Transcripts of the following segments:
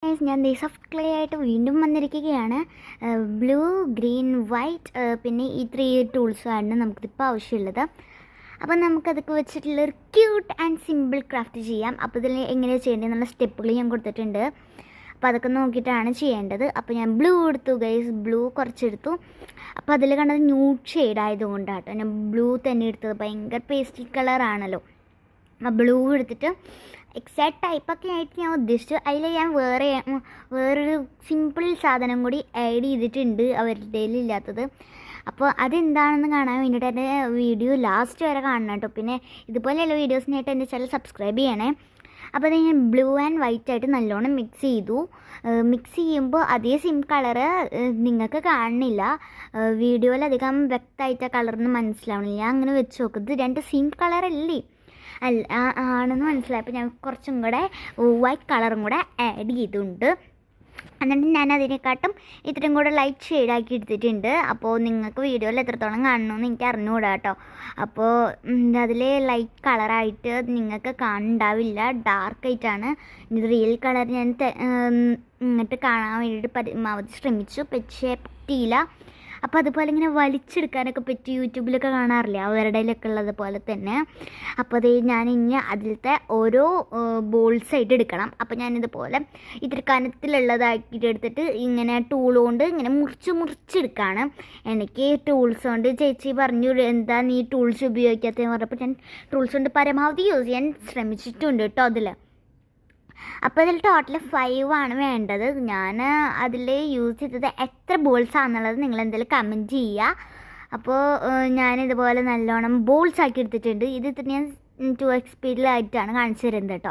Guys, ഞാൻ soft clay ആയിട്ട് വീണ്ടും വന്നിരിക്കുകയാണ്. ബ്ലൂ, ഗ്രീൻ, വൈറ്റ്, പിന്നെ ഈ 3 ടൂൾസുമാണ് നമുക്കിപ്പോൾ ആവശ്യമുള്ളത്. അപ്പോൾ നമുക്കതൊക്കെ വെച്ചിട്ടുള്ളൊരു ക്യൂട്ട് ആൻഡ് സിമ്പിൾ ക്രാഫ്റ്റ് ചെയ്യാം. അപ്പോൾ ഇതിൽ എങ്ങനെയാണ് ചെയ്യേണ്ടത് എന്നുള്ള സ്റ്റെപ്പുകൾ ഞാൻ കൊടുത്തിട്ടുണ്ട്. അപ്പോൾ അതൊക്കെ നോക്കിയിട്ടാണ് ചെയ്യേണ്ടത്. അപ്പോൾ ഞാൻ ബ്ലൂ എടുത്തു ഗൈസ്, ബ്ലൂ കുറച്ചെടുത്തു. അപ്പോൾ അതിൽ കണ്ടത് ന്യൂഡ് ഷെയ്ഡ് ആയതുകൊണ്ടാട്ടോ ഞാൻ ബ്ലൂ തന്നെ എടുത്തത്. ഭയങ്കര പേസ്റ്റൽ കളറാണല്ലോ. ആ ബ്ലൂ എടുത്തിട്ട് എക്സാക്ട് ടൈപ്പൊക്കെ ആയിട്ട് ഞാൻ ഉദ്ദേശിച്ചു. അതിൽ ഞാൻ വേറൊരു സിമ്പിൾ സാധനം കൂടി ആഡ് ചെയ്തിട്ടുണ്ട് അവരുടെ ഇല്ലാത്തത്. അപ്പോൾ അതെന്താണെന്ന് കാണാൻ വേണ്ടിയിട്ട് എൻ്റെ വീഡിയോ ലാസ്റ്റ് വരെ കാണണം കേട്ടോ. പിന്നെ ഇതുപോലെയുള്ള വീഡിയോസിനായിട്ട് എൻ്റെ ചാനൽ സബ്സ്ക്രൈബ് ചെയ്യണേ. അപ്പോൾ അത് ഞാൻ ബ്ലൂ ആൻഡ് വൈറ്റ് ആയിട്ട് നല്ലോണം മിക്സ് ചെയ്തു. മിക്സ് ചെയ്യുമ്പോൾ അതേ സെയിം കളറ് നിങ്ങൾക്ക് കാണുന്നില്ല, വീഡിയോയിൽ അധികം വ്യക്തമായിട്ട് കളറിന് മനസ്സിലാവണില്ല. ഞാൻ അങ്ങനെ വെച്ച് നോക്കുന്നത് 2 സെയിം കളറല്ലേ ആണെന്ന് മനസ്സിലായപ്പോൾ ഞാൻ കുറച്ചും കൂടെ വൈറ്റ് കളറും കൂടെ ആഡ് ചെയ്തിട്ടുണ്ട്. എന്നിട്ട് ഞാൻ അതിനെക്കാട്ടും ഇത്രയും കൂടെ ലൈറ്റ് ഷെയ്ഡാക്കി എടുത്തിട്ടുണ്ട്. അപ്പോൾ നിങ്ങൾക്ക് വീഡിയോയിൽ എത്രത്തോളം കാണണമെന്ന് എനിക്ക് അറിഞ്ഞുകൂടാ കേട്ടോ. അപ്പോൾ അതിൽ ലൈറ്റ് കളറായിട്ട് നിങ്ങൾക്ക് കാണുന്നുണ്ടാവില്ല, ഡാർക്കായിട്ടാണ്. ഇത് റിയൽ കളർ ഞാൻ ഇങ്ങോട്ട് കാണാൻ വേണ്ടിയിട്ട് പരമാവധി ശ്രമിച്ചു, പക്ഷേ പറ്റിയില്ല. അപ്പോൾ അതുപോലെ ഇങ്ങനെ വലിച്ചെടുക്കാനൊക്കെ പറ്റി യൂട്യൂബിലൊക്കെ കാണാറില്ലേ, അവരുടെയിലൊക്കെ ഉള്ളത് പോലെ തന്നെ. അപ്പോൾ അത് ഞാൻ ഇനി അതിലത്തെ ഓരോ ബോൾസായിട്ട് എടുക്കണം. അപ്പോൾ ഞാനിതുപോലെ ഇത്തിരി കനത്തിലുള്ളതാക്കിയിട്ട് എടുത്തിട്ട് ഇങ്ങനെ ടൂൾ കൊണ്ട് ഇങ്ങനെ മുറിച്ചെടുക്കുകയാണ്. എനിക്ക് ടൂൾസ് കൊണ്ട് ചേച്ചി പറഞ്ഞു എന്താ നീ ടൂൾസ് ഉപയോഗിക്കാത്തതെന്ന് പറഞ്ഞപ്പോൾ ഞാൻ ടൂൾസ് കൊണ്ട് പരമാവധി യൂസ് ചെയ്യാൻ ശ്രമിച്ചിട്ടുണ്ട് കേട്ടോ അതിൽ. അപ്പോൾ ഇതിൽ ടോട്ടൽ 5 ആണ് വേണ്ടത്. ഞാൻ അതിൽ യൂസ് ചെയ്തത് എത്ര ബോൾസ് ആണെന്നുള്ളത് നിങ്ങൾ എന്തെങ്കിലും കമൻറ്റ് ചെയ്യുക. അപ്പോൾ ഞാനിതുപോലെ നല്ലോണം ബോൾസ് ആക്കി എടുത്തിട്ടുണ്ട്. ഇത് ഞാൻ 2x സ്പീഡിലായിട്ടാണ് കാണിച്ചു തരുന്നത് കേട്ടോ.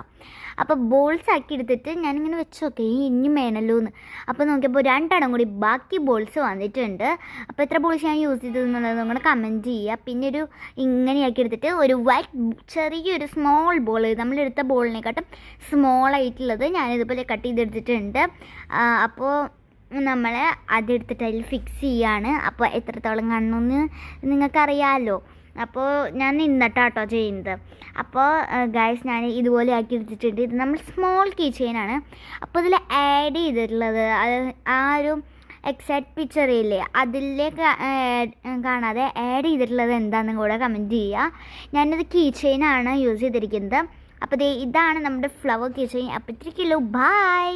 അപ്പോൾ ബോൾസ് ആക്കി എടുത്തിട്ട് ഞാനിങ്ങനെ വെച്ച് നോക്കി ഇനിയും വേണമല്ലോ എന്ന്. അപ്പോൾ നോക്കിയപ്പോൾ 2 എണ്ണം കൂടി ബാക്കി ബോൾസ് വന്നിട്ടുണ്ട്. അപ്പോൾ എത്ര ബോൾസ് ഞാൻ യൂസ് ചെയ്തതെന്നുള്ളത് നിങ്ങൾ കമൻറ്റ് ചെയ്യുക. പിന്നെ ഒരു ഇങ്ങനെയാക്കി എടുത്തിട്ട് ഒരു വൈറ്റ് ചെറിയൊരു സ്മോൾ ബോൾ, നമ്മളെടുത്ത ബോളിനെക്കാട്ടും സ്മോളായിട്ടുള്ളത് ഞാനിതുപോലെ കട്ട് ചെയ്തെടുത്തിട്ടുണ്ട്. അപ്പോൾ നമ്മൾ അതെടുത്തിട്ട് അതിൽ ഫിക്സ് ചെയ്യാണ്. അപ്പോൾ എത്രത്തോളം കാണണമെന്ന് നിങ്ങൾക്കറിയാമല്ലോ. അപ്പോൾ ഞാൻ നിന്നിട്ടാട്ടോ ചെയ്യുന്നത്. അപ്പോൾ ഗൈസ്, ഞാൻ ഇതുപോലെ ആക്കി എടുത്തിട്ടുണ്ട്. ഇത് നമ്മൾ സ്മോൾ കീ ചെയിനാണ്. അപ്പോൾ ഇതിൽ ആഡ് ചെയ്തിട്ടുള്ളത് ആ ഒരു എക്സാക്ട് പിക്ചറില്ലേ അതിലേക്ക് കാണാതെ ആഡ് ചെയ്തിട്ടുള്ളത് എന്താണെന്നും കൂടെ കമൻറ്റ് ചെയ്യുക. ഞാനിത് കീ ചെയിനാണ് യൂസ് ചെയ്തിരിക്കുന്നത്. അപ്പോൾ ഇതാണ് നമ്മുടെ ഫ്ലവർ കീ ചെയിൻ. അപ്പോൾ 3 കിലോ. ബൈ.